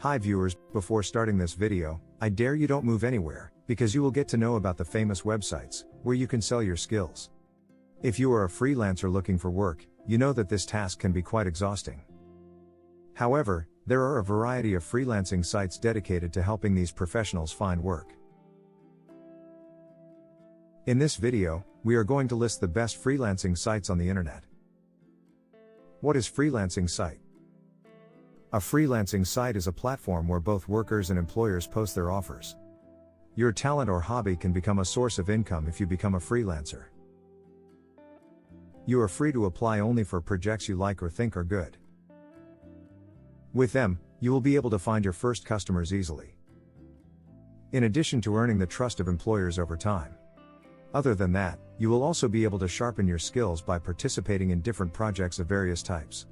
Hi viewers, before starting this video, I dare you don't move anywhere, because you will get to know about the famous websites, where you can sell your skills. If you are a freelancer looking for work, you know that this task can be quite exhausting. However, there are a variety of freelancing sites dedicated to helping these professionals find work. In this video, we are going to list the best freelancing sites on the internet. What is freelancing site? A freelancing site is a platform where both workers and employers post their offers. Your talent or hobby can become a source of income if you become a freelancer. You are free to apply only for projects you like or think are good. With them, you will be able to find your first customers easily, in addition to earning the trust of employers over time. Other than that, you will also be able to sharpen your skills by participating in different projects of various types.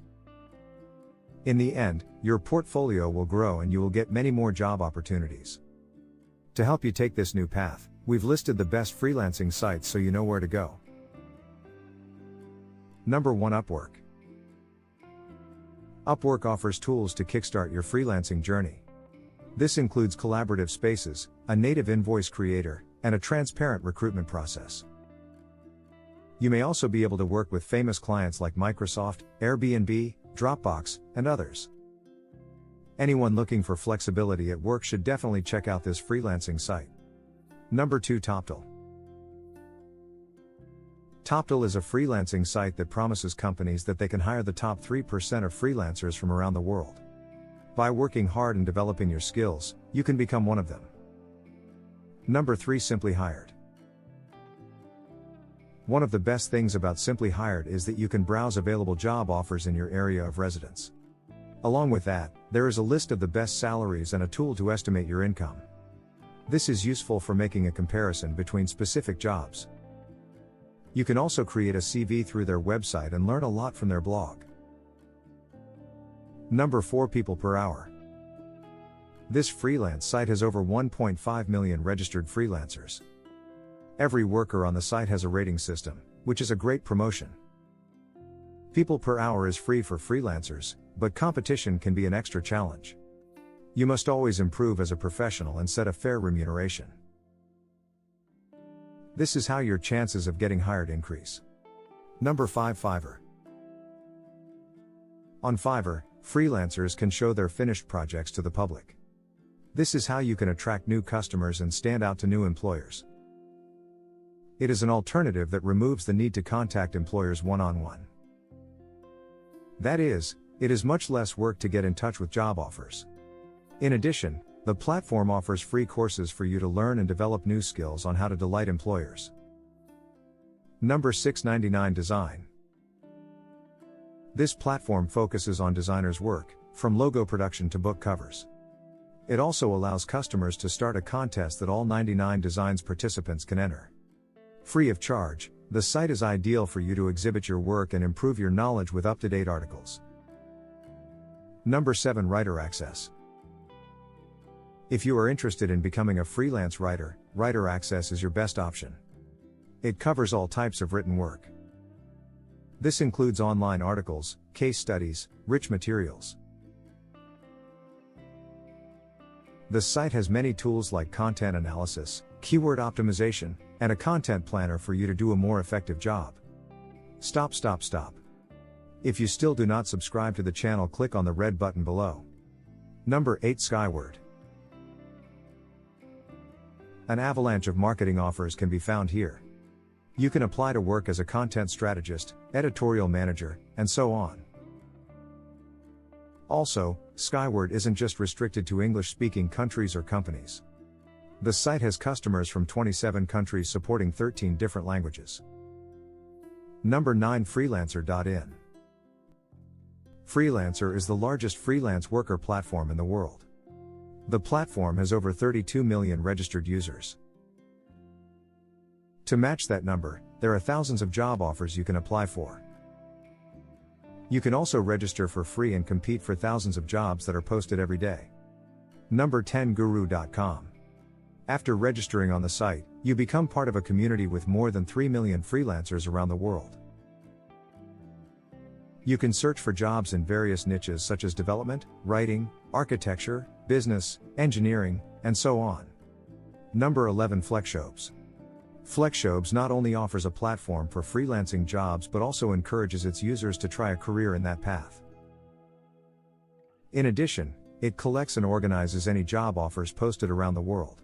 In the end, your portfolio will grow and you will get many more job opportunities. To help you take this new path, we've listed the best freelancing sites so you know where to go. Number 1. Upwork. Upwork offers tools to kickstart your freelancing journey. This includes collaborative spaces, a native invoice creator, and a transparent recruitment process. You may also be able to work with famous clients like Microsoft, Airbnb, Dropbox, and others. Anyone looking for flexibility at work should definitely check out this freelancing site. Number 2. Toptal. Toptal is a freelancing site that promises companies that they can hire the top 3% of freelancers from around the world. By working hard and developing your skills, you can become one of them. Number 3. Simply Hired. One of the best things about Simply Hired is that you can browse available job offers in your area of residence. Along with that, there is a list of the best salaries and a tool to estimate your income. This is useful for making a comparison between specific jobs. You can also create a CV through their website and learn a lot from their blog. Number 4. People Per Hour. This freelance site has over 1.5 million registered freelancers. Every worker on the site has a rating system, which is a great promotion. People Per Hour is free for freelancers, but competition can be an extra challenge. You must always improve as a professional and set a fair remuneration. This is how your chances of getting hired increase. Number 5. Fiverr. On Fiverr, freelancers can show their finished projects to the public. This is how you can attract new customers and stand out to new employers. It is an alternative that removes the need to contact employers one-on-one. That is, it is much less work to get in touch with job offers. In addition, the platform offers free courses for you to learn and develop new skills on how to delight employers. Number 6. 99 Design. This platform focuses on designers' work, from logo production to book covers. It also allows customers to start a contest that all 99 Designs participants can enter. Free of charge, the site is ideal for you to exhibit your work and improve your knowledge with up-to-date articles. Number 7. Writer Access. If you are interested in becoming a freelance writer, Writer Access is your best option. It covers all types of written work. This includes online articles, case studies, rich materials. The site has many tools like content analysis, keyword optimization, and a content planner for you to do a more effective job. Stop. If you still do not subscribe to the channel, click on the red button below. Number 8. Skyward. An avalanche of marketing offers can be found here. You can apply to work as a content strategist, editorial manager, and so on. Also, Skyward isn't just restricted to English-speaking countries or companies. The site has customers from 27 countries supporting 13 different languages. Number 9. Freelancer.in. Freelancer is the largest freelance worker platform in the world. The platform has over 32 million registered users. To match that number, there are thousands of job offers you can apply for. You can also register for free and compete for thousands of jobs that are posted every day. Number 10. Guru.com. After registering on the site, you become part of a community with more than 3 million freelancers around the world. You can search for jobs in various niches such as development, writing, architecture, business, engineering, and so on. Number 11. FlexJobs. FlexJobs not only offers a platform for freelancing jobs but also encourages its users to try a career in that path. In addition, it collects and organizes any job offers posted around the world.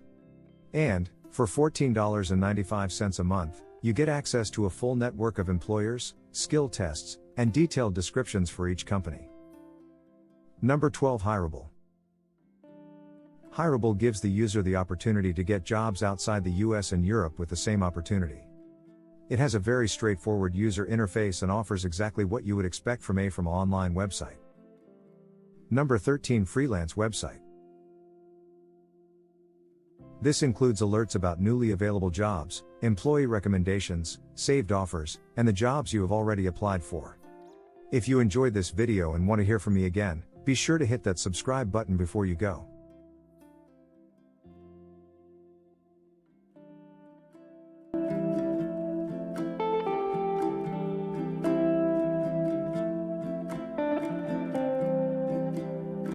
And, for $14.95 a month, you get access to a full network of employers, skill tests, and detailed descriptions for each company. Number 12. Hireable. Hireable gives the user the opportunity to get jobs outside the US and Europe with the same opportunity. It has a very straightforward user interface and offers exactly what you would expect from an online website. Number 13. Freelance website. This includes alerts about newly available jobs, employee recommendations, saved offers, and the jobs you have already applied for. If you enjoyed this video and want to hear from me again, be sure to hit that subscribe button before you go.